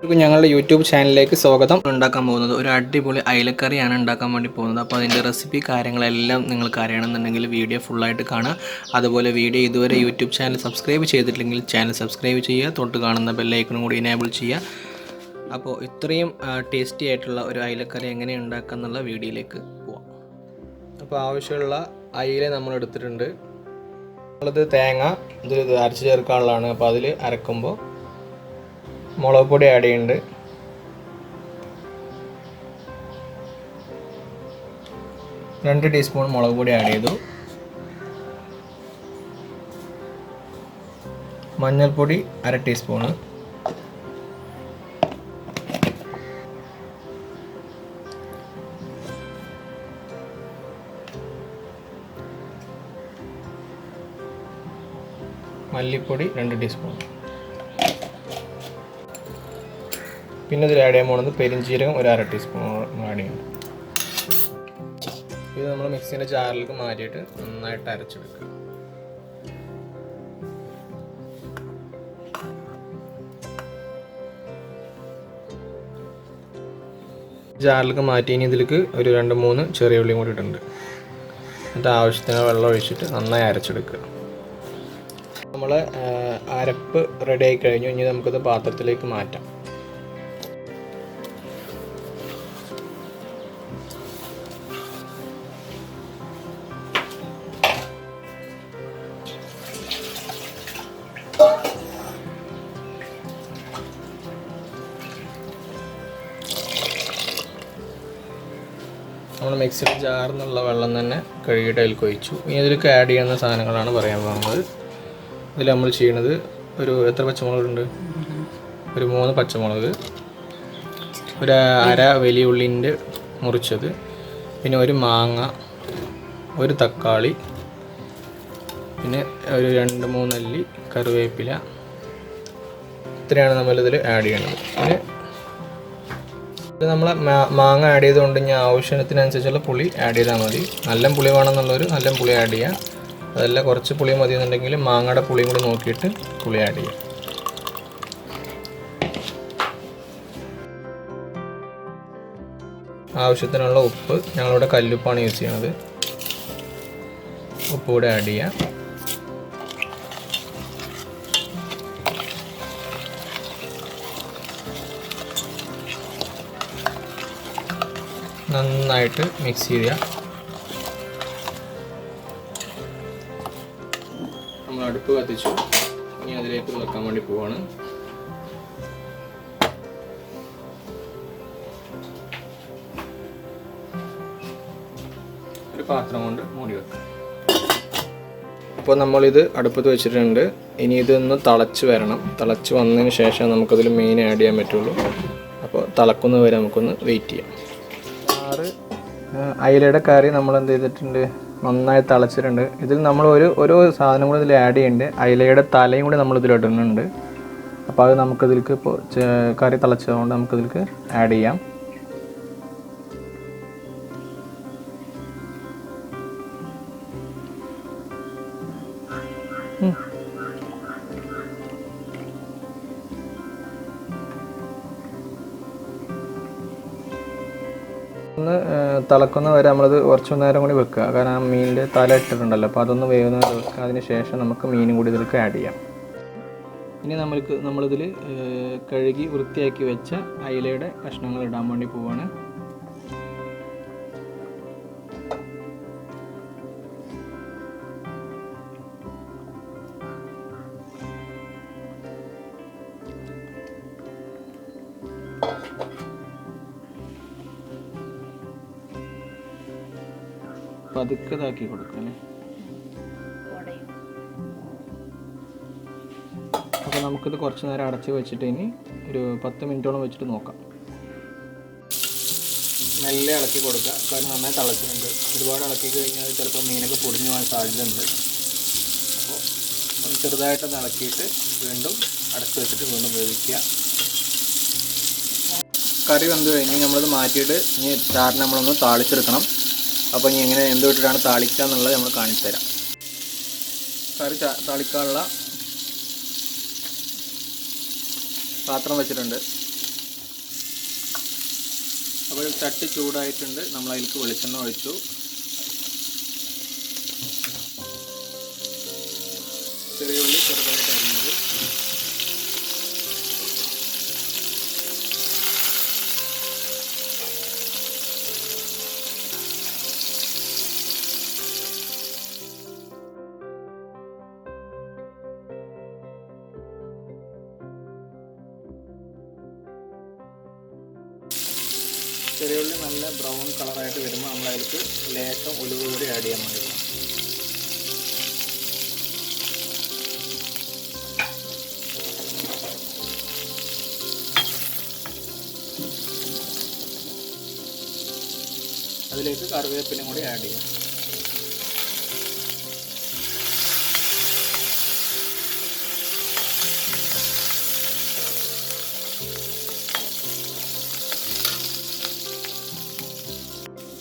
ഞങ്ങളുടെ യൂട്യൂബ് ചാനലിലേക്ക് സ്വാഗതം. ഉണ്ടാക്കാൻ പോകുന്നത് ഒരു അടിപൊളി അയലക്കറിയാണ് ഉണ്ടാക്കാൻ വേണ്ടി പോകുന്നത്. അപ്പോൾ അതിൻ്റെ റെസിപ്പി കാര്യങ്ങളെല്ലാം നിങ്ങൾക്ക് അറിയണമെന്നുണ്ടെങ്കിൽ വീഡിയോ ഫുള്ളായിട്ട് കാണുക. അതുപോലെ വീഡിയോ ഇതുവരെ യൂട്യൂബ് ചാനൽ സബ്സ്ക്രൈബ് ചെയ്തിട്ടില്ലെങ്കിൽ ചാനൽ സബ്സ്ക്രൈബ് ചെയ്യുക, തൊട്ട് കാണുന്ന ബെല്ലൈക്കണും കൂടി എനേബിൾ ചെയ്യുക. അപ്പോൾ ഇത്രയും ടേസ്റ്റി ആയിട്ടുള്ള ഒരു അയലക്കറി എങ്ങനെ ഉണ്ടാക്കുക എന്നുള്ള വീഡിയോയിലേക്ക് പോവാം. അപ്പോൾ ആവശ്യമുള്ള അയില നമ്മൾ എടുത്തിട്ടുണ്ട്. നമ്മളത് തേങ്ങ ഇത് അരച്ച് ചേർക്കാനുള്ളതാണ്. അപ്പോൾ അതിൽ അരക്കുമ്പോൾ മുളക് പൊടി ആഡ് ചെയ്യുന്നുണ്ട്. രണ്ട് ടീസ്പൂൺ മുളക് പൊടി ആഡ് ചെയ്തു. മഞ്ഞൾപ്പൊടി അര ടീസ്പൂണ്. മല്ലിപ്പൊടി 2 ടീസ്പൂൺ. പിന്നെ ഇതിൽ ആഡ് ചെയ്യാൻ പോകുന്നത് പെരിഞ്ചീരകം ഒരു അര ടീസ്പൂൺ ആഡ് ചെയ്യണം. ഇത് നമ്മൾ മിക്സിൻ്റെ ജാറിലേക്ക് മാറ്റിയിട്ട് നന്നായിട്ട് അരച്ചെടുക്കുക. ജാറിലേക്ക് മാറ്റി ഇനി ഇതിലേക്ക് ഒരു 2-3 ചെറിയ ഉള്ളിയും കൂടി ഇടുന്നുണ്ട്. എന്നിട്ട് ആവശ്യത്തിന് വെള്ളം ഒഴിച്ചിട്ട് നന്നായി അരച്ചെടുക്കുക. നമ്മൾ അരപ്പ് റെഡി ആയി കഴിഞ്ഞു. ഇനി നമുക്കിത് പാത്രത്തിലേക്ക് മാറ്റാം. നമ്മൾ മിക്സിയുടെ ജാറിൽ നിന്നുള്ള വെള്ളം തന്നെ കഴുകിയിട്ട് അതിൽ ഒഴിച്ചു. ഇനി ഇതിലേക്ക് ആഡ് ചെയ്യുന്ന സാധനങ്ങളാണ് പറയാൻ പോകുന്നത്. ഇതിൽ നമ്മൾ ചെയ്യണത് ഒരു എത്ര പച്ചമുളകുണ്ട്? ഒരു 3 പച്ചമുളക്, ഒരു അര വലിയ ഉള്ളിൻ്റെ മുറിച്ചത്, പിന്നെ ഒരു മാങ്ങ, ഒരു തക്കാളി, പിന്നെ ഒരു 2-3 അല്ലി കറിവേപ്പില. ഇത്രയാണ് നമ്മളിതിൽ ആഡ് ചെയ്യണത്. പിന്നെ ഇത് നമ്മൾ മാങ്ങ ആഡ് ചെയ്തുകൊണ്ട് ഞാൻ ആവശ്യത്തിനനുസരിച്ചുള്ള പുളി ആഡ് ചെയ്താൽ മതി. നല്ല പുളി വേണമെന്നുള്ളൊരു നല്ല പുളി ആഡ് ചെയ്യുക. അതല്ല കുറച്ച് പുളി മതി എന്നുണ്ടെങ്കിൽ മാങ്ങയുടെ പുളിയും കൂടി നോക്കിയിട്ട് പുളി ആഡ് ചെയ്യുക. ആവശ്യത്തിനുള്ള ഉപ്പ്, ഞങ്ങളിവിടെ കല്ലുപ്പാണ് യൂസ് ചെയ്യുന്നത്. ഉപ്പ് കൂടെ ആഡ് ചെയ്യുക. നന്നായിട്ട് മിക്സ് ചെയ്യുക. നമ്മൾ അടുപ്പ് കത്തിച്ചു. ഇനി അതിലേക്ക് വെക്കാൻ വേണ്ടി പോവാണ്. ഒരു പാത്രം കൊണ്ട് മൂടി വെക്കാം. അപ്പോൾ നമ്മളിത് അടുപ്പത്ത് വെച്ചിട്ടുണ്ട്. ഇനി ഇതൊന്ന് തിളച്ച് വരണം. തിളച്ച് വന്നതിന് ശേഷം നമുക്കതിൽ മെയിൻ ആഡ് ചെയ്യാൻ പറ്റുള്ളൂ. അപ്പോൾ തിളക്കുന്നത് വരെ നമുക്കൊന്ന് വെയിറ്റ് ചെയ്യാം. അയിലയുടെ കറി നമ്മൾ എന്ത് ചെയ്തിട്ടുണ്ട്, നന്നായി തിളച്ചിട്ടുണ്ട്. ഇതിൽ നമ്മൾ ഓരോ സാധനം കൂടി ഇതിൽ ആഡ് ചെയ്യുന്നുണ്ട്. അയിലയുടെ തലയും കൂടി നമ്മൾ ഇതിൽ ഇടുന്നുണ്ട്. അപ്പോൾ അത് നമുക്കിതിലേക്ക് ഇപ്പോൾ കറി തിളച്ചതുകൊണ്ട് നമുക്കിതിലേക്ക് ആഡ് ചെയ്യാം. ഒന്ന് തിളക്കുന്ന വരെ നമ്മളത് കുറച്ച് നേരം കൂടി വെക്കുക. കാരണം മീനിൻ്റെ തല ഇട്ടിട്ടുണ്ടല്ലോ, അപ്പോൾ അതൊന്ന് വേവുന്ന വരെ വെക്കുക. അതിന് ശേഷം നമുക്ക് മീനും കൂടി ഇതിലേക്ക് ആഡ് ചെയ്യാം. ഇനി നമ്മളിതിൽ കഴുകി വൃത്തിയാക്കി വെച്ച അയിലയുടെ കഷ്ണങ്ങൾ ഇടാൻ വേണ്ടി പോവാണ്. പതുക്കെ ഇതാക്കി കൊടുക്കാം അല്ലേ. അപ്പോൾ നമുക്കിത് കുറച്ച് നേരം അടച്ച് വെച്ചിട്ട് ഇനി ഒരു 10 മിനിറ്റോളം വെച്ചിട്ട് നോക്കാം. മെല്ലെ ഇളക്കി കൊടുക്കുക. കാരണം നന്നായി തിളച്ചിട്ടുണ്ട്. ഒരുപാട് ഇളക്കി കഴിഞ്ഞാൽ ചിലപ്പോൾ മീനൊക്കെ പൊടിഞ്ഞു പോകാൻ സാധ്യതയുണ്ട്. അപ്പോൾ ഒന്ന് ചെറുതായിട്ടൊന്ന് ഇളക്കിയിട്ട് വീണ്ടും അടച്ച് വെച്ചിട്ട് വീണ്ടും വേവിക്കുക. കറി വെന്ത് കഴിഞ്ഞ് നമ്മളത് മാറ്റിയിട്ട് ഇനി ചാറിന് നമ്മളൊന്ന് താളിച്ചെടുക്കണം. അപ്പോൾ ഇനി എങ്ങനെ എന്തുകൊണ്ടിട്ടാണ് താളിക്കുക എന്നുള്ളത് നമ്മൾ കാണിച്ചു തരാം. കറി താളിക്കാനുള്ള പാത്രം വെച്ചിട്ടുണ്ട്. അപ്പോൾ ചട്ടി ചൂടായിട്ടുണ്ട്. നമ്മൾ അതിലേക്ക് വെളിച്ചെണ്ണ ഒഴിച്ചു. ചെറിയ ഉള്ളി ചെറുതായിട്ട് അരിഞ്ഞത്, ചെറിയ ഉള്ളി നല്ല ബ്രൗൺ കളറായിട്ട് വരുമ്പോൾ നമ്മൾ അതിലേക്ക് ലേശം ഉലുവ കൂടി ആഡ് ചെയ്യാൻ വേണ്ടി പോകണം. അതിലേക്ക് കറിവേപ്പിലയും കൂടി ആഡ് ചെയ്യാം.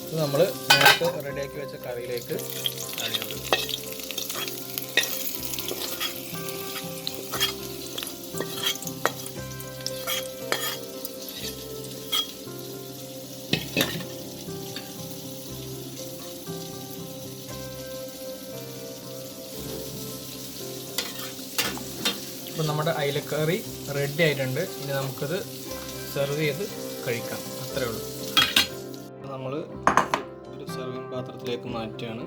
ഇത് നമ്മൾ നേരത്തെ റെഡിയാക്കി വെച്ച കറിയിലേക്ക് ആഡ് ചെയ്ത് ഇപ്പോൾ നമ്മുടെ അയിലക്കറി റെഡി ആയിട്ടുണ്ട്. ഇനി നമുക്കത് സെർവ് ചെയ്ത് കഴിക്കാം. അത്രേ ഉള്ളൂ. നമ്മൾ ഒരു സെർവിങ് പാത്രത്തിലേക്ക് മാറ്റുകയാണ്.